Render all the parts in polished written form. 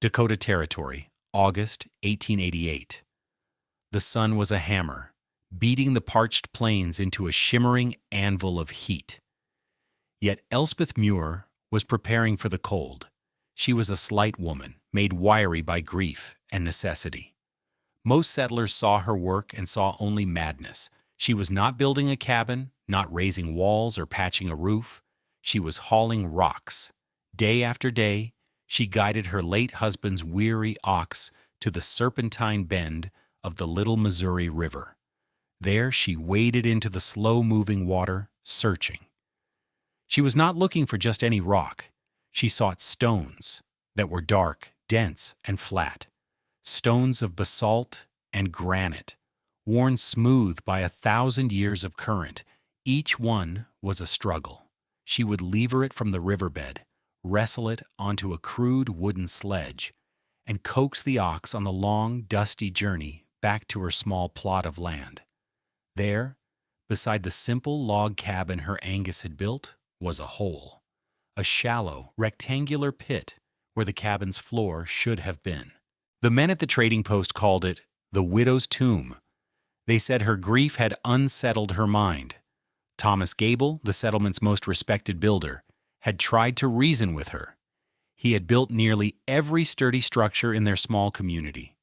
Dakota Territory, August 1888. The sun was a hammer, beating the parched plains into a shimmering anvil of heat. Yet Elspeth Muir was preparing for the cold. She was a slight woman, made wiry by grief and necessity. Most settlers saw her work and saw only madness. She was not building a cabin, not raising walls or patching a roof. She was hauling rocks. Day after day, she guided her late husband's weary ox to the serpentine bend of the Little Missouri River. There she waded into the slow-moving water, searching. She was not looking for just any rock. She sought stones that were dark, dense, and flat. Stones of basalt and granite, worn smooth by 1,000 years of current. Each one was a struggle. She would lever it from the riverbed, wrestle it onto a crude wooden sledge, and coax the ox on the long, dusty journey back to her small plot of land. There, beside the simple log cabin her Angus had built, was a hole, a shallow, rectangular pit where the cabin's floor should have been. The men at the trading post called it the widow's tomb. They said her grief had unsettled her mind. Thomas Gable, the settlement's most respected builder, had tried to reason with her. He had built nearly every sturdy structure in their small community.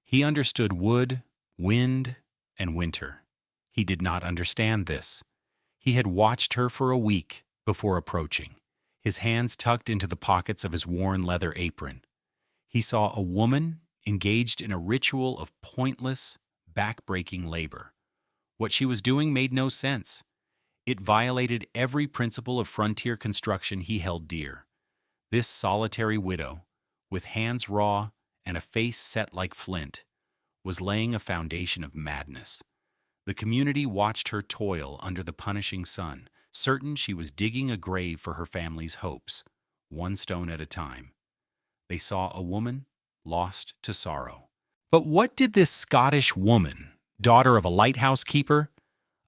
He understood wood, wind, and winter. He did not understand this. He had watched her for a week before approaching, his hands tucked into the pockets of his worn leather apron. He saw a woman engaged in a ritual of pointless, back-breaking labor. What she was doing made no sense. It violated every principle of frontier construction he held dear. This solitary widow, with hands raw and a face set like flint, was laying a foundation of madness. The community watched her toil under the punishing sun, certain she was digging a grave for her family's hopes, one stone at a time. They saw a woman lost to sorrow. But what did this Scottish woman, daughter of a lighthouse keeper,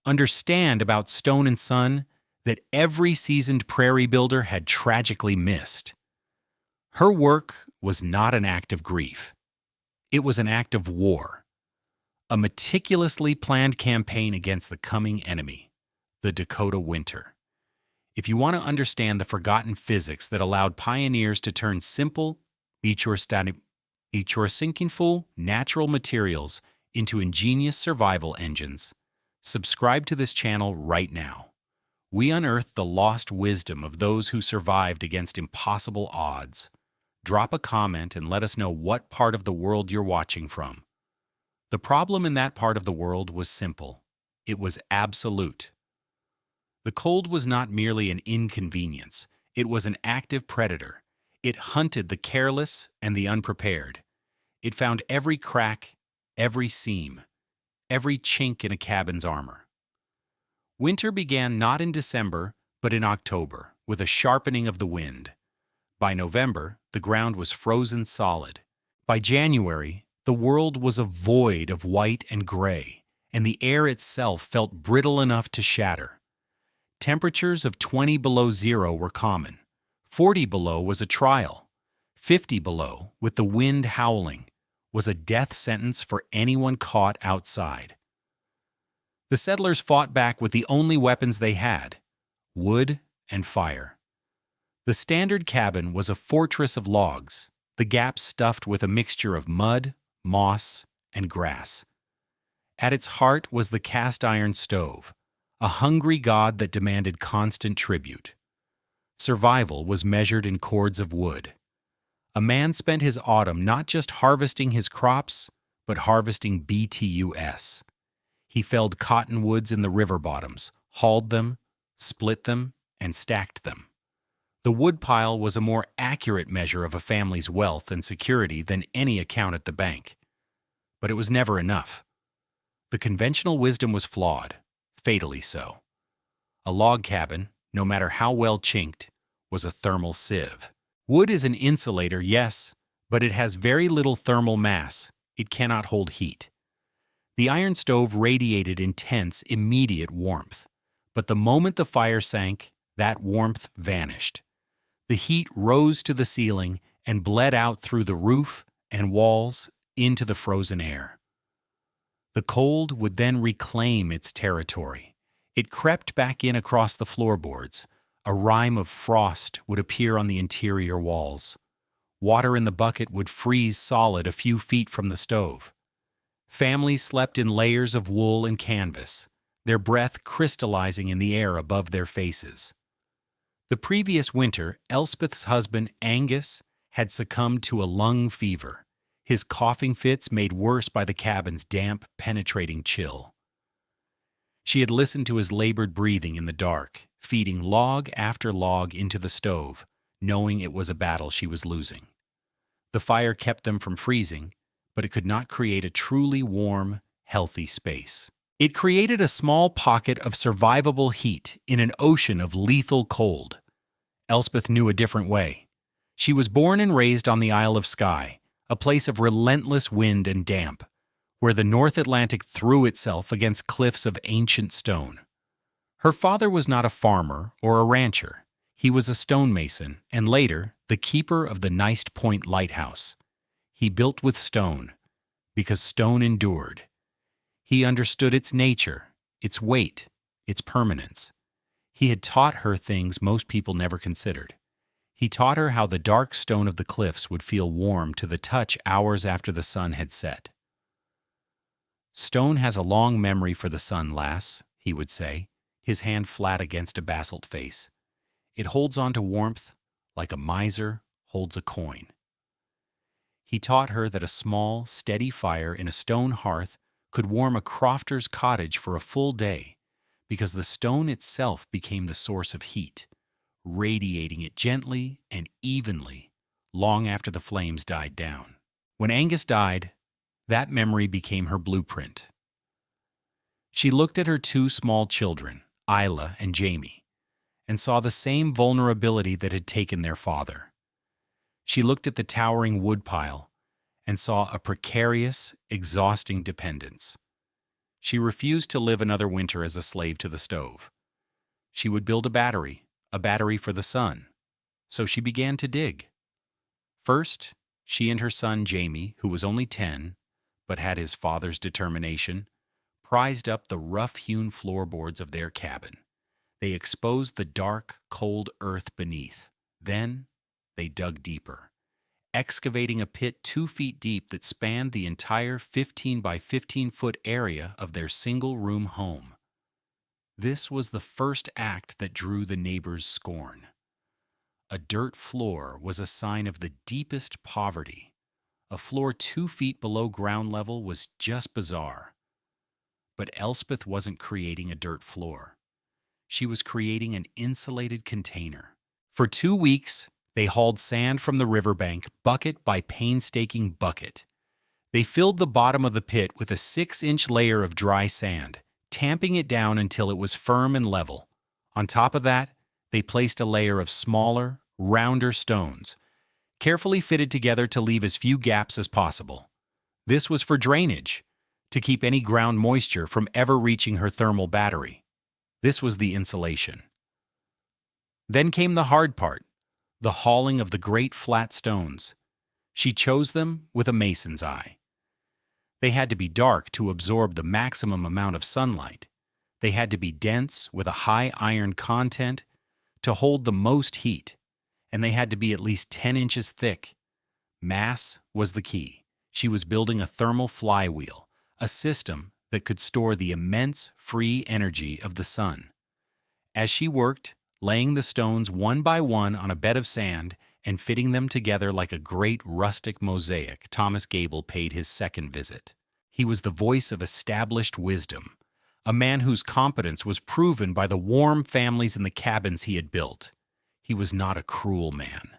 understand about stone and sun that every seasoned prairie builder had tragically missed? Her work was not an act of grief. It was an act of war, a meticulously planned campaign against the coming enemy, the Dakota winter. If you want to understand the forgotten physics that allowed pioneers to turn simple, sinking full natural materials into ingenious survival engines, subscribe to this channel right now. We unearth the lost wisdom of those who survived against impossible odds. Drop a comment and let us know what part of the world you're watching from. The problem in that part of the world was simple. It was absolute. The cold was not merely an inconvenience. It was an active predator. It hunted the careless and the unprepared. It found every crack, every seam, every chink in a cabin's armor. Winter began not in December, but in October, with a sharpening of the wind. By November, the ground was frozen solid. By January, the world was a void of white and gray, and the air itself felt brittle enough to shatter. Temperatures of 20 below zero were common. 40 below was a trial. 50 below, with the wind howling, was a death sentence for anyone caught outside. The settlers fought back with the only weapons they had: wood and fire. The standard cabin was a fortress of logs, the gaps stuffed with a mixture of mud, moss, and grass. At its heart was the cast-iron stove, a hungry god that demanded constant tribute. Survival was measured in cords of wood. A man spent his autumn not just harvesting his crops, but harvesting BTUS. He felled cottonwoods in the river bottoms, hauled them, split them, and stacked them. The woodpile was a more accurate measure of a family's wealth and security than any account at the bank. But it was never enough. The conventional wisdom was flawed, fatally so. A log cabin, no matter how well chinked, was a thermal sieve. Wood is an insulator, yes, but it has very little thermal mass. It cannot hold heat. The iron stove radiated intense, immediate warmth. But the moment the fire sank, that warmth vanished. The heat rose to the ceiling and bled out through the roof and walls into the frozen air. The cold would then reclaim its territory. It crept back in across the floorboards. A rime of frost would appear on the interior walls. Water in the bucket would freeze solid a few feet from the stove. Families slept in layers of wool and canvas, their breath crystallizing in the air above their faces. The previous winter, Elspeth's husband, Angus, had succumbed to a lung fever, his coughing fits made worse by the cabin's damp, penetrating chill. She had listened to his labored breathing in the dark, feeding log after log into the stove, knowing it was a battle she was losing. The fire kept them from freezing, but it could not create a truly warm, healthy space. It created a small pocket of survivable heat in an ocean of lethal cold. Elspeth knew a different way. She was born and raised on the Isle of Skye, a place of relentless wind and damp, where the North Atlantic threw itself against cliffs of ancient stone. Her father was not a farmer or a rancher. He was a stonemason and later the keeper of the Niced Point lighthouse. He built with stone, because stone endured. He understood its nature, its weight, its permanence. He had taught her things most people never considered. He taught her how the dark stone of the cliffs would feel warm to the touch hours after the sun had set. "Stone has a long memory for the sun, lass," he would say, his hand flat against a basalt face. "It holds on to warmth like a miser holds a coin." He taught her that a small, steady fire in a stone hearth could warm a crofter's cottage for a full day, because the stone itself became the source of heat, radiating it gently and evenly long after the flames died down. When Angus died, that memory became her blueprint. She looked at her two small children, Isla and Jamie, and saw the same vulnerability that had taken their father. She looked at the towering woodpile and saw a precarious, exhausting dependence. She refused to live another winter as a slave to the stove. She would build a battery for the sun. So she began to dig. First, she and her son Jamie, who was only 10, but had his father's determination, prized up the rough-hewn floorboards of their cabin. They exposed the dark, cold earth beneath. Then they dug deeper, excavating a pit 2 feet deep that spanned the entire 15 by 15-foot area of their single-room home. This was the first act that drew the neighbors' scorn. A dirt floor was a sign of the deepest poverty. A floor 2 feet below ground level was just bizarre. But Elspeth wasn't creating a dirt floor. She was creating an insulated container. For 2 weeks, they hauled sand from the riverbank, bucket by painstaking bucket. They filled the bottom of the pit with a 6-inch layer of dry sand, tamping it down until it was firm and level. On top of that, they placed a layer of smaller, rounder stones, carefully fitted together to leave as few gaps as possible. This was for drainage, to keep any ground moisture from ever reaching her thermal battery. This was the insulation. Then came the hard part, the hauling of the great flat stones. She chose them with a mason's eye. They had to be dark to absorb the maximum amount of sunlight. They had to be dense with a high iron content to hold the most heat, and they had to be at least 10 inches thick. Mass was the key. She was building a thermal flywheel, a system that could store the immense free energy of the sun. As she worked, laying the stones one by one on a bed of sand and fitting them together like a great rustic mosaic, Thomas Gable paid his second visit. He was the voice of established wisdom, a man whose competence was proven by the warm families in the cabins he had built. He was not a cruel man.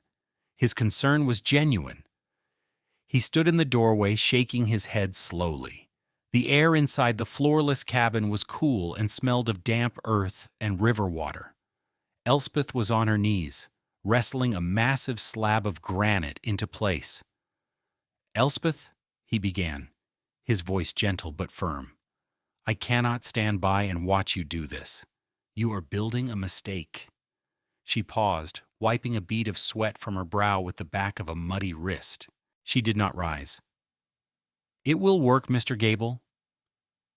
His concern was genuine. He stood in the doorway, shaking his head slowly. The air inside the floorless cabin was cool and smelled of damp earth and river water. Elspeth was on her knees, wrestling a massive slab of granite into place. "Elspeth," he began, his voice gentle but firm, "I cannot stand by and watch you do this. You are building a mistake." She paused, wiping a bead of sweat from her brow with the back of a muddy wrist. She did not rise. "It will work, Mr. Gable."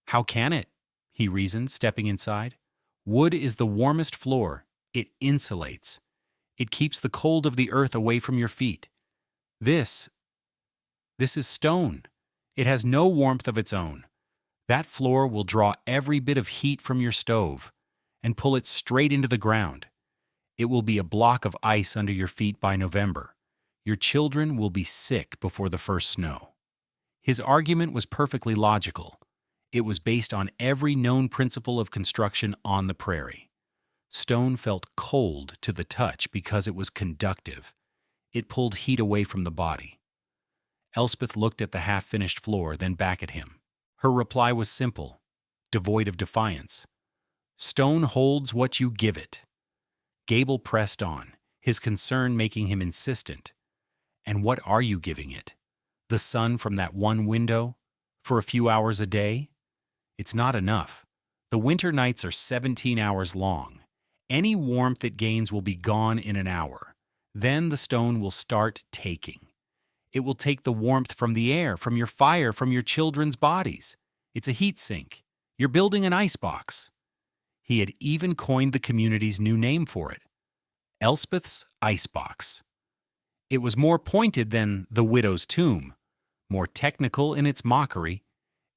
"How can it?" he reasoned, stepping inside. "Wood is the warmest floor. It insulates. It keeps the cold of the earth away from your feet. This is stone. It has no warmth of its own. That floor will draw every bit of heat from your stove and pull it straight into the ground. It will be a block of ice under your feet by November. Your children will be sick before the first snow." His argument was perfectly logical. It was based on every known principle of construction on the prairie. Stone felt cold to the touch because it was conductive. It pulled heat away from the body. Elspeth looked at the half-finished floor, then back at him. Her reply was simple, devoid of defiance. "Stone holds what you give it." Gable pressed on, his concern making him insistent. "And what are you giving it? The sun from that one window? For a few hours a day? It's not enough. The winter nights are 17 hours long. Any warmth it gains will be gone in an hour. Then the stone will start taking. It will take the warmth from the air, from your fire, from your children's bodies. It's a heat sink. You're building an icebox." He had even coined the community's new name for it, Elspeth's Icebox. It was more pointed than the widow's tomb, more technical in its mockery.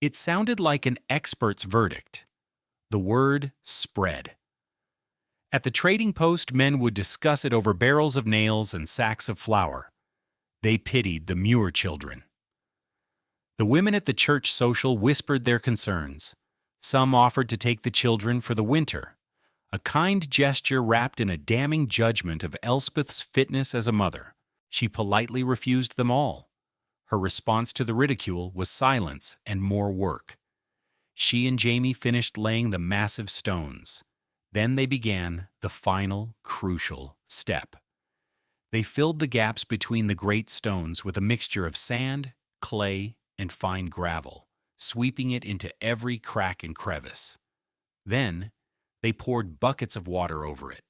It sounded like an expert's verdict. The word spread. At the trading post, men would discuss it over barrels of nails and sacks of flour. They pitied the Muir children. The women at the church social whispered their concerns. Some offered to take the children for the winter, a kind gesture wrapped in a damning judgment of Elspeth's fitness as a mother. She politely refused them all. Her response to the ridicule was silence and more work. She and Jamie finished laying the massive stones. Then they began the final, crucial step. They filled the gaps between the great stones with a mixture of sand, clay, and fine gravel, sweeping it into every crack and crevice. Then, they poured buckets of water over it,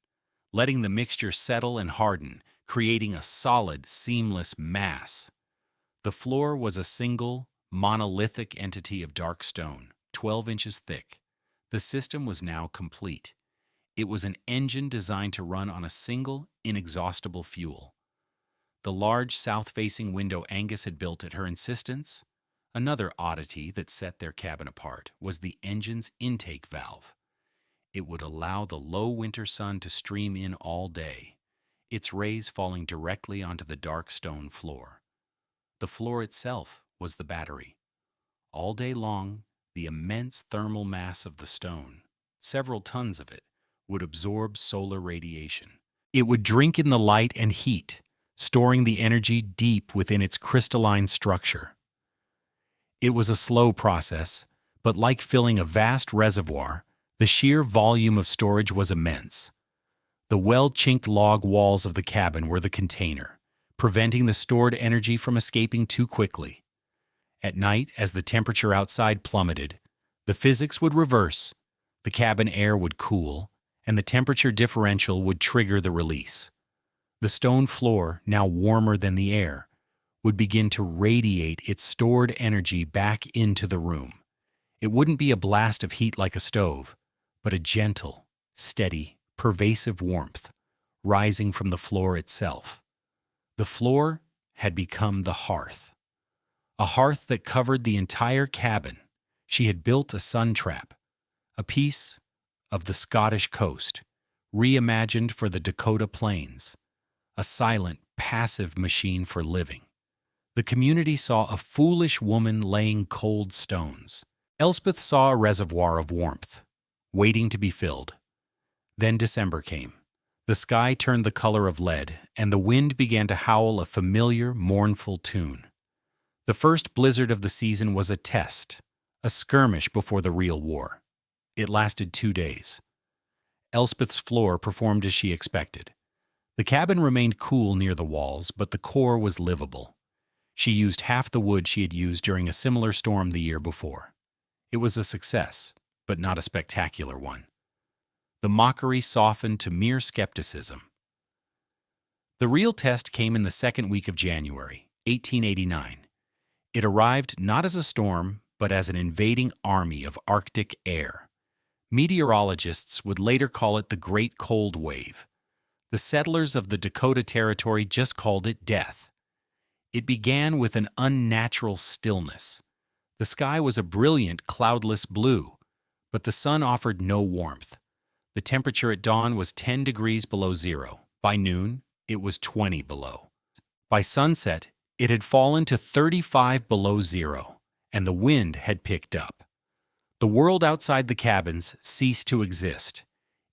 letting the mixture settle and harden, creating a solid, seamless mass. The floor was a single, monolithic entity of dark stone, 12 inches thick. The system was now complete. It was an engine designed to run on a single, inexhaustible fuel. The large south-facing window Angus had built at her insistence, another oddity that set their cabin apart, was the engine's intake valve. It would allow the low winter sun to stream in all day, its rays falling directly onto the dark stone floor. The floor itself was the battery. All day long, the immense thermal mass of the stone, several tons of it, would absorb solar radiation. It would drink in the light and heat, storing the energy deep within its crystalline structure. It was a slow process, but like filling a vast reservoir, the sheer volume of storage was immense. The well-chinked log walls of the cabin were the container, preventing the stored energy from escaping too quickly. At night, as the temperature outside plummeted, the physics would reverse. The cabin air would cool, and the temperature differential would trigger the release. The stone floor, now warmer than the air, would begin to radiate its stored energy back into the room. It wouldn't be a blast of heat like a stove, but a gentle, steady, pervasive warmth rising from the floor itself. The floor had become the hearth. A hearth that covered the entire cabin. She had built a sun trap, a piece of the Scottish coast, reimagined for the Dakota plains, a silent, passive machine for living. The community saw a foolish woman laying cold stones. Elspeth saw a reservoir of warmth, waiting to be filled. Then December came. The sky turned the color of lead, and the wind began to howl a familiar, mournful tune. The first blizzard of the season was a test, a skirmish before the real war. It lasted 2 days. Elspeth's floor performed as she expected. The cabin remained cool near the walls, but the core was livable. She used half the wood she had used during a similar storm the year before. It was a success, but not a spectacular one. The mockery softened to mere skepticism. The real test came in the second week of January, 1889. It arrived not as a storm, but as an invading army of Arctic air. Meteorologists would later call it the Great Cold Wave. The settlers of the Dakota Territory just called it death. It began with an unnatural stillness. The sky was a brilliant, cloudless blue, but the sun offered no warmth. The temperature at dawn was 10 degrees below zero. By noon, it was 20 below. By sunset, it had fallen to 35 below zero, and the wind had picked up. The world outside the cabins ceased to exist.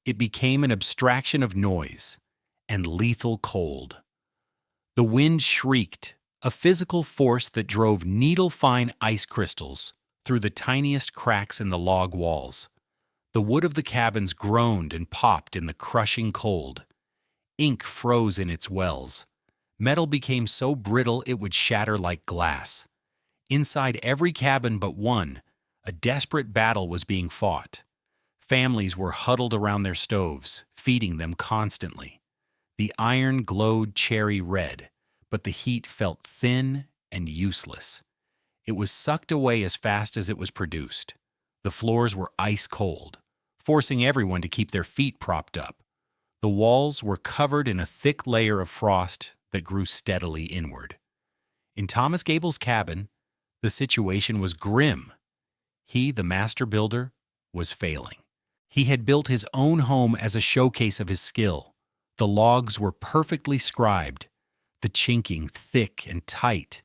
It became an abstraction of noise and lethal cold. The wind shrieked, a physical force that drove needle-fine ice crystals through the tiniest cracks in the log walls. The wood of the cabins groaned and popped in the crushing cold. Ink froze in its wells. Metal became so brittle it would shatter like glass. Inside every cabin but one, a desperate battle was being fought. Families were huddled around their stoves, feeding them constantly. The iron glowed cherry red, but the heat felt thin and useless. It was sucked away as fast as it was produced. The floors were ice cold, forcing everyone to keep their feet propped up. The walls were covered in a thick layer of frost that grew steadily inward. In Thomas Gable's cabin, the situation was grim. He, the master builder, was failing. He had built his own home as a showcase of his skill. The logs were perfectly scribed, the chinking thick and tight.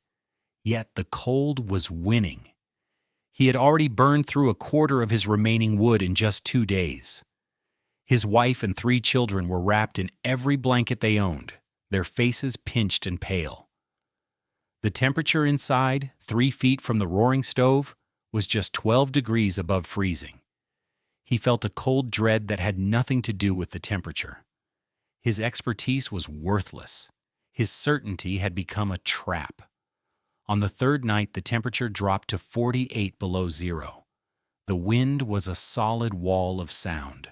Yet the cold was winning. He had already burned through a quarter of his remaining wood in just 2 days. His wife and 3 children were wrapped in every blanket they owned, their faces pinched and pale. The temperature inside, 3 feet from the roaring stove, was just 12 degrees above freezing. He felt a cold dread that had nothing to do with the temperature. His expertise was worthless. His certainty had become a trap. On the 3rd night, the temperature dropped to 48 below zero. The wind was a solid wall of sound.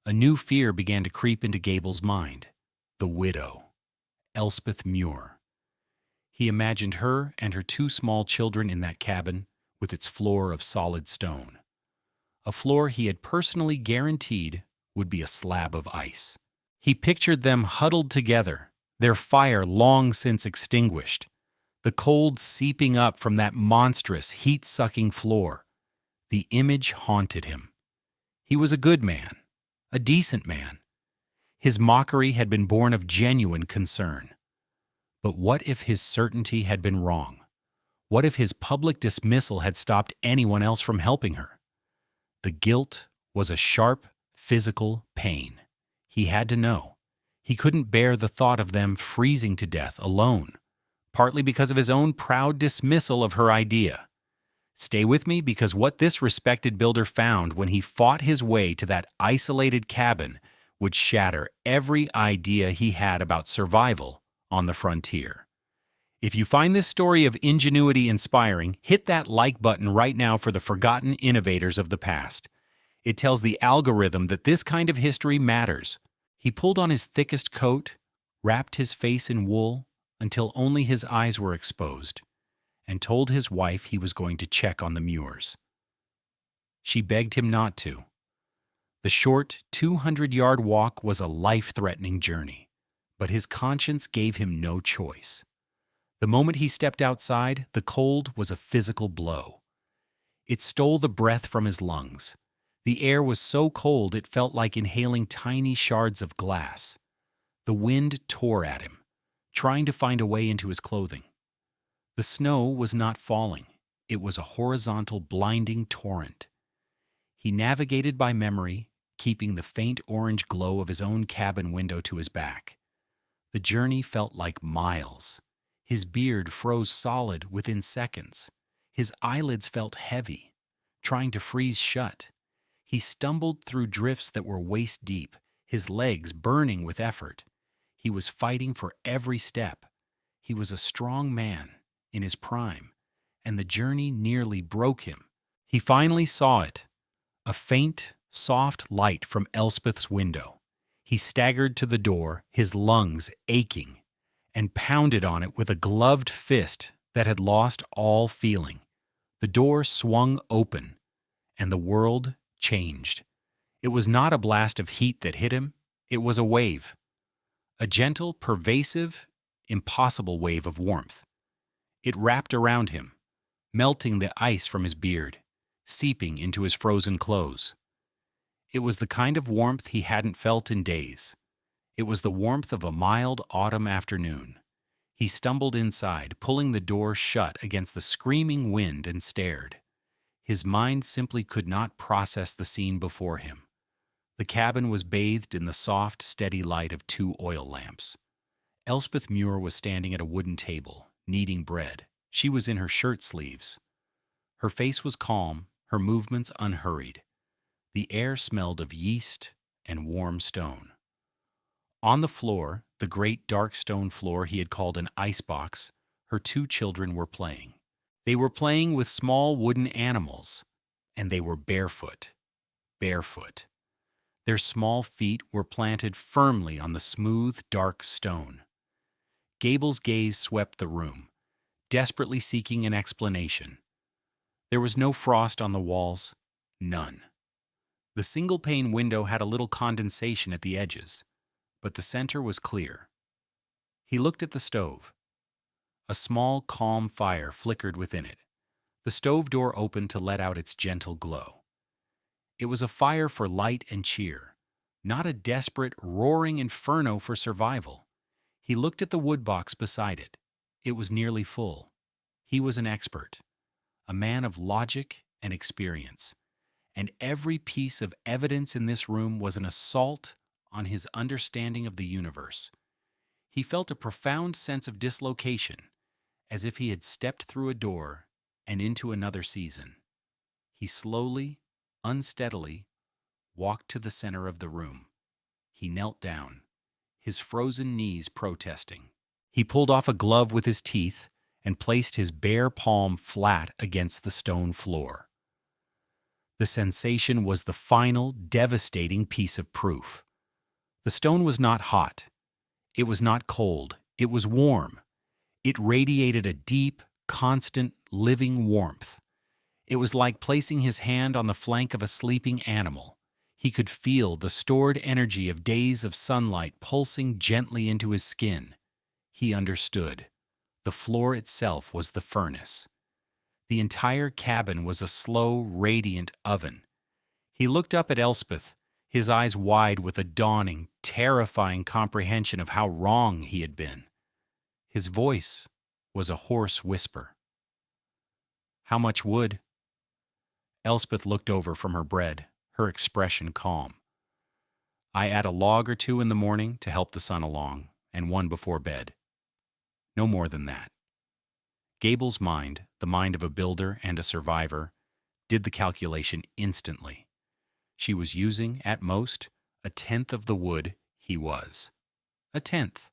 A new fear began to creep into Gable's mind. The widow, Elspeth Muir. He imagined her and her 2 small children in that cabin with its floor of solid stone. A floor he had personally guaranteed would be a slab of ice. He pictured them huddled together, their fire long since extinguished, the cold seeping up from that monstrous, heat-sucking floor. The image haunted him. He was a good man, a decent man. His mockery had been born of genuine concern. But what if his certainty had been wrong? What if his public dismissal had stopped anyone else from helping her? The guilt was a sharp, physical pain. He had to know. He couldn't bear the thought of them freezing to death alone, partly because of his own proud dismissal of her idea. Stay with me, because what this respected builder found when he fought his way to that isolated cabin would shatter every idea he had about survival on the frontier. If you find this story of ingenuity inspiring, hit that like button right now for the forgotten innovators of the past. It tells the algorithm that this kind of history matters. He pulled on his thickest coat, wrapped his face in wool until only his eyes were exposed, and told his wife he was going to check on the Muirs. She begged him not to. The short, 200-yard walk was a life-threatening journey, but his conscience gave him no choice. The moment he stepped outside, the cold was a physical blow. It stole the breath from his lungs. The air was so cold it felt like inhaling tiny shards of glass. The wind tore at him, trying to find a way into his clothing. The snow was not falling. It was a horizontal, blinding torrent. He navigated by memory, keeping the faint orange glow of his own cabin window to his back. The journey felt like miles. His beard froze solid within seconds. His eyelids felt heavy, trying to freeze shut. He stumbled through drifts that were waist-deep, his legs burning with effort. He was fighting for every step. He was a strong man, in his prime, and the journey nearly broke him. He finally saw it, a faint, soft light from Elspeth's window. He staggered to the door, his lungs aching. and pounded on it with a gloved fist that had lost all feeling. The door swung open, and the world changed. It was not a blast of heat that hit him, it was a wave. A gentle, pervasive, impossible wave of warmth. It wrapped around him, melting the ice from his beard, seeping into his frozen clothes. It was the kind of warmth he hadn't felt in days. It was the warmth of a mild autumn afternoon. He stumbled inside, pulling the door shut against the screaming wind, and stared. His mind simply could not process the scene before him. The cabin was bathed in the soft, steady light of 2 oil lamps. Elspeth Muir was standing at a wooden table, kneading bread. She was in her shirt sleeves. Her face was calm, her movements unhurried. The air smelled of yeast and warm stone. On the floor, the great dark stone floor he had called an icebox, her 2 children were playing. They were playing with small wooden animals, and they were barefoot. Barefoot. Their small feet were planted firmly on the smooth, dark stone. Gable's gaze swept the room, desperately seeking an explanation. There was no frost on the walls, none. The single-pane window had a little condensation at the edges, but the center was clear. He looked at the stove. A small, calm fire flickered within it. The stove door opened to let out its gentle glow. It was a fire for light and cheer, not a desperate, roaring inferno for survival. He looked at the wood box beside it. It was nearly full. He was an expert, a man of logic and experience, and every piece of evidence in this room was an assault on his understanding of the universe. He felt a profound sense of dislocation, as if he had stepped through a door and into another season. He slowly, unsteadily, walked to the center of the room. He knelt down, his frozen knees protesting. He pulled off a glove with his teeth and placed his bare palm flat against the stone floor. The sensation was the final, devastating piece of proof. The stone was not hot. It was not cold. It was warm. It radiated a deep, constant, living warmth. It was like placing his hand on the flank of a sleeping animal. He could feel the stored energy of days of sunlight pulsing gently into his skin. He understood. The floor itself was the furnace. The entire cabin was a slow, radiant oven. He looked up at Elspeth, his eyes wide with a dawning, terrifying comprehension of how wrong he had been. His voice was a hoarse whisper. "How much wood?" Elspeth looked over from her bread, her expression calm. "I add a log or 2 in the morning to help the sun along, and 1 before bed. No more than that." Gable's mind, the mind of a builder and a survivor, did the calculation instantly. She was using, at most, 1/10 of the wood he was. 1/10.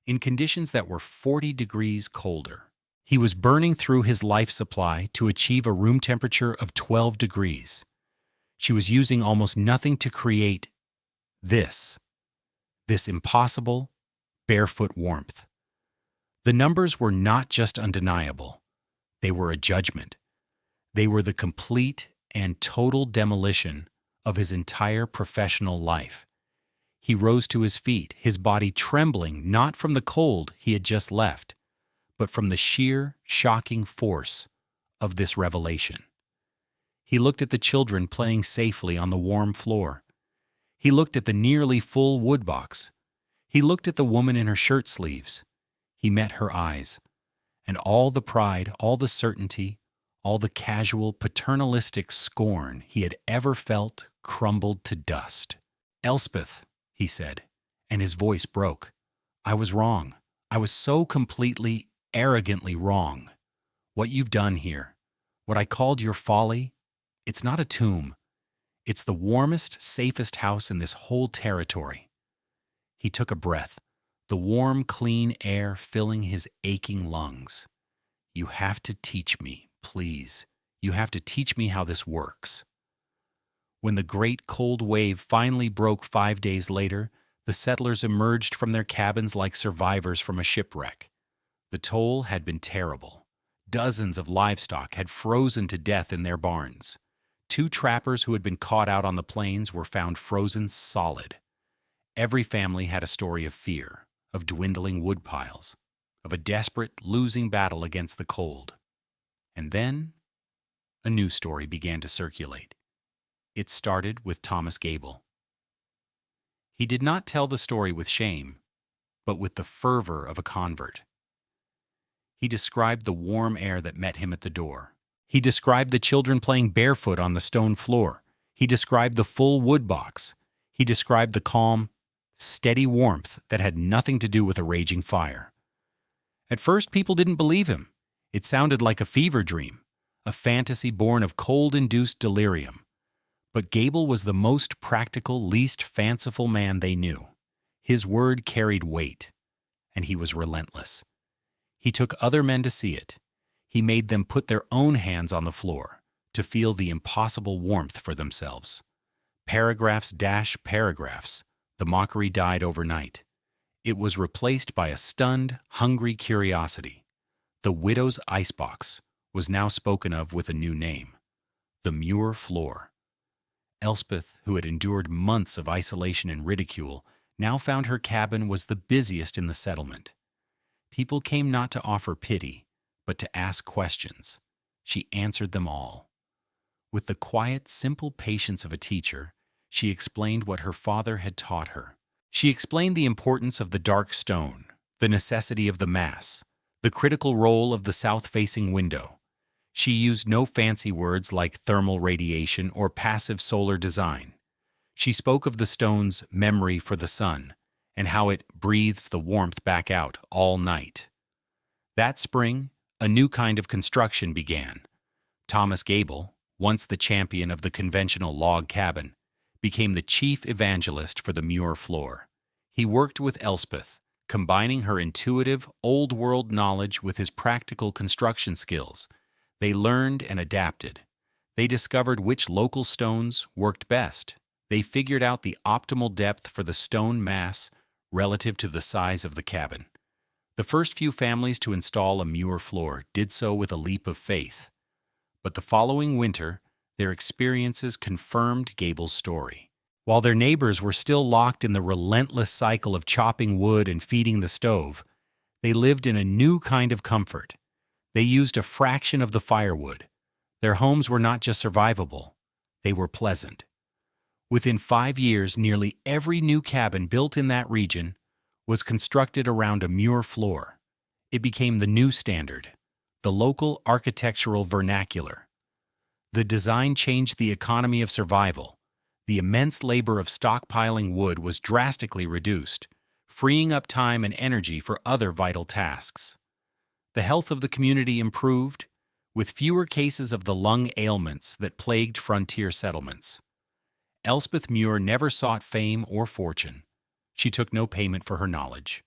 In conditions that were 40 degrees colder. He was burning through his life supply to achieve a room temperature of 12 degrees. She was using almost nothing to create this impossible, barefoot warmth. The numbers were not just undeniable. They were a judgment. They were the complete and total demolition of his entire professional life. He rose to his feet, his body trembling not from the cold he had just left, but from the sheer, shocking force of this revelation. He looked at the children playing safely on the warm floor. He looked at the nearly full wood box. He looked at the woman in her shirt sleeves. He met her eyes, and all the pride, all the certainty, all the casual, paternalistic scorn he had ever felt crumbled to dust. "Elspeth," he said, and his voice broke. "I was wrong. I was so completely, arrogantly wrong. What you've done here, what I called your folly, it's not a tomb. It's the warmest, safest house in this whole territory." He took a breath, the warm, clean air filling his aching lungs. "You have to teach me, please. You have to teach me how this works." When the great cold wave finally broke 5 days later, The settlers emerged from their cabins like survivors from a shipwreck. The toll had been terrible. Dozens of livestock had frozen to death in their barns. 2 trappers who had been caught out on the plains were found frozen solid. Every family had a story of fear, of dwindling wood piles, of a desperate, losing battle against the cold. And then, a new story began to circulate. It started with Thomas Gable. He did not tell the story with shame, but with the fervor of a convert. He described the warm air that met him at the door. He described the children playing barefoot on the stone floor. He described the full wood box. He described the calm, steady warmth that had nothing to do with a raging fire. At first, people didn't believe him. It sounded like a fever dream, a fantasy born of cold-induced delirium. But Gable was the most practical, least fanciful man they knew. His word carried weight, and he was relentless. He took other men to see it. He made them put their own hands on the floor to feel the impossible warmth for themselves. Paragraphs dash paragraphs. The mockery died overnight. It was replaced by a stunned, hungry curiosity. The widow's icebox was now spoken of with a new name: the Muir floor. Elspeth, who had endured months of isolation and ridicule, now found her cabin was the busiest in the settlement. People came not to offer pity, but to ask questions. She answered them all. With the quiet, simple patience of a teacher, she explained what her father had taught her. She explained the importance of the dark stone, the necessity of the mass, the critical role of the south-facing window. She used no fancy words like thermal radiation or passive solar design. She spoke of the stone's memory for the sun and how it breathes the warmth back out all night. That spring, a new kind of construction began. Thomas Gable, once the champion of the conventional log cabin, became the chief evangelist for the Muir floor. He worked with Elspeth, combining her intuitive, old-world knowledge with his practical construction skills. They learned and adapted. They discovered which local stones worked best. They figured out the optimal depth for the stone mass relative to the size of the cabin. The first few families to install a Muir floor did so with a leap of faith. But the following winter, their experiences confirmed Gable's story. While their neighbors were still locked in the relentless cycle of chopping wood and feeding the stove, they lived in a new kind of comfort. They used a fraction of the firewood. Their homes were not just survivable, they were pleasant. Within 5 years, nearly every new cabin built in that region was constructed around a Muir floor. It became the new standard, the local architectural vernacular. The design changed the economy of survival. The immense labor of stockpiling wood was drastically reduced, freeing up time and energy for other vital tasks. The health of the community improved, with fewer cases of the lung ailments that plagued frontier settlements. Elspeth Muir never sought fame or fortune. She took no payment for her knowledge.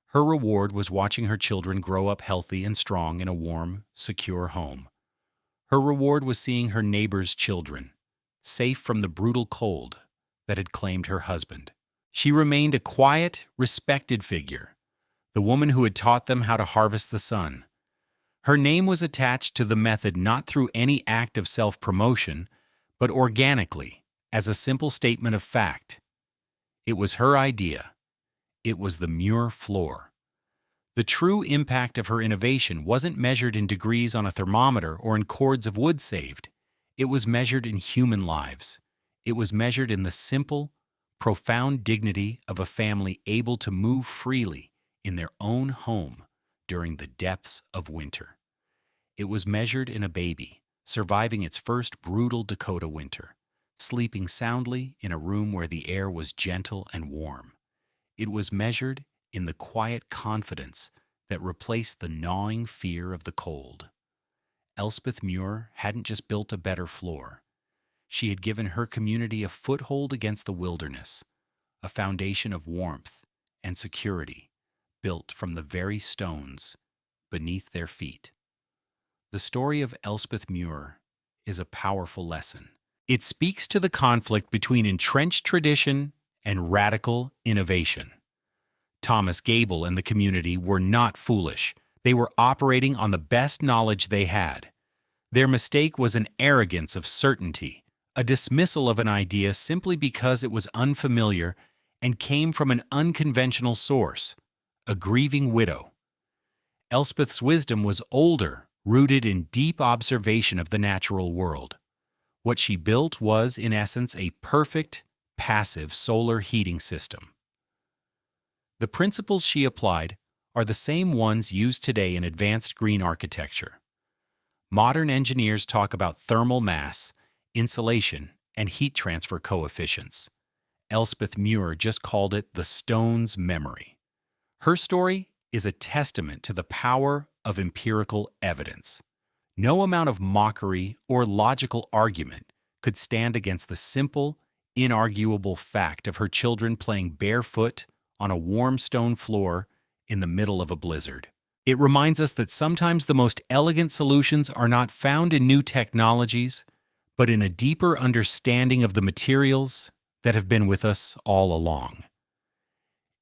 Her reward was watching her children grow up healthy and strong in a warm, secure home. Her reward was seeing her neighbors' children, safe from the brutal cold that had claimed her husband. She remained a quiet, respected figure, the woman who had taught them how to harvest the sun. Her name was attached to the method not through any act of self-promotion, but organically, as a simple statement of fact. It was her idea. It was the Muir floor. The true impact of her innovation wasn't measured in degrees on a thermometer or in cords of wood saved. It was measured in human lives. It was measured in the simple, profound dignity of a family able to move freely in their own home during the depths of winter. It was measured in a baby surviving its first brutal Dakota winter, sleeping soundly in a room where the air was gentle and warm. It was measured in the quiet confidence that replaced the gnawing fear of the cold. Elspeth Muir hadn't just built a better floor. She had given her community a foothold against the wilderness, a foundation of warmth and security built from the very stones beneath their feet. The story of Elspeth Muir is a powerful lesson. It speaks to the conflict between entrenched tradition and radical innovation. Thomas Gable and the community were not foolish. They were operating on the best knowledge they had. Their mistake was an arrogance of certainty, a dismissal of an idea simply because it was unfamiliar and came from an unconventional source, a grieving widow. Elspeth's wisdom was older, rooted in deep observation of the natural world. What she built was, in essence, a perfect, passive solar heating system. The principles she applied are the same ones used today in advanced green architecture. Modern engineers talk about thermal mass, insulation, and heat transfer coefficients. Elspeth Muir just called it the stone's memory. Her story is a testament to the power of empirical evidence. No amount of mockery or logical argument could stand against the simple, inarguable fact of her children playing barefoot on a warm stone floor in the middle of a blizzard. It reminds us that sometimes the most elegant solutions are not found in new technologies, but in a deeper understanding of the materials that have been with us all along.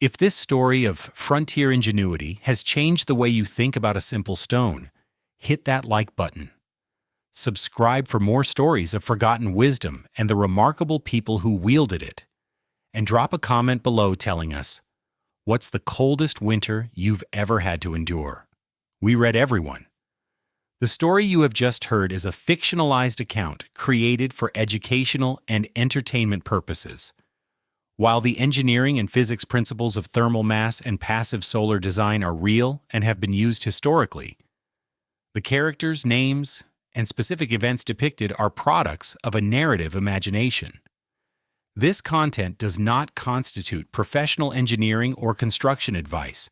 If this story of frontier ingenuity has changed the way you think about a simple stone, hit that like button. Subscribe for more stories of forgotten wisdom and the remarkable people who wielded it. And drop a comment below telling us, what's the coldest winter you've ever had to endure? We read every one. The story you have just heard is a fictionalized account created for educational and entertainment purposes. While the engineering and physics principles of thermal mass and passive solar design are real and have been used historically, the characters, names, and specific events depicted are products of a narrative imagination. This content does not constitute professional engineering or construction advice,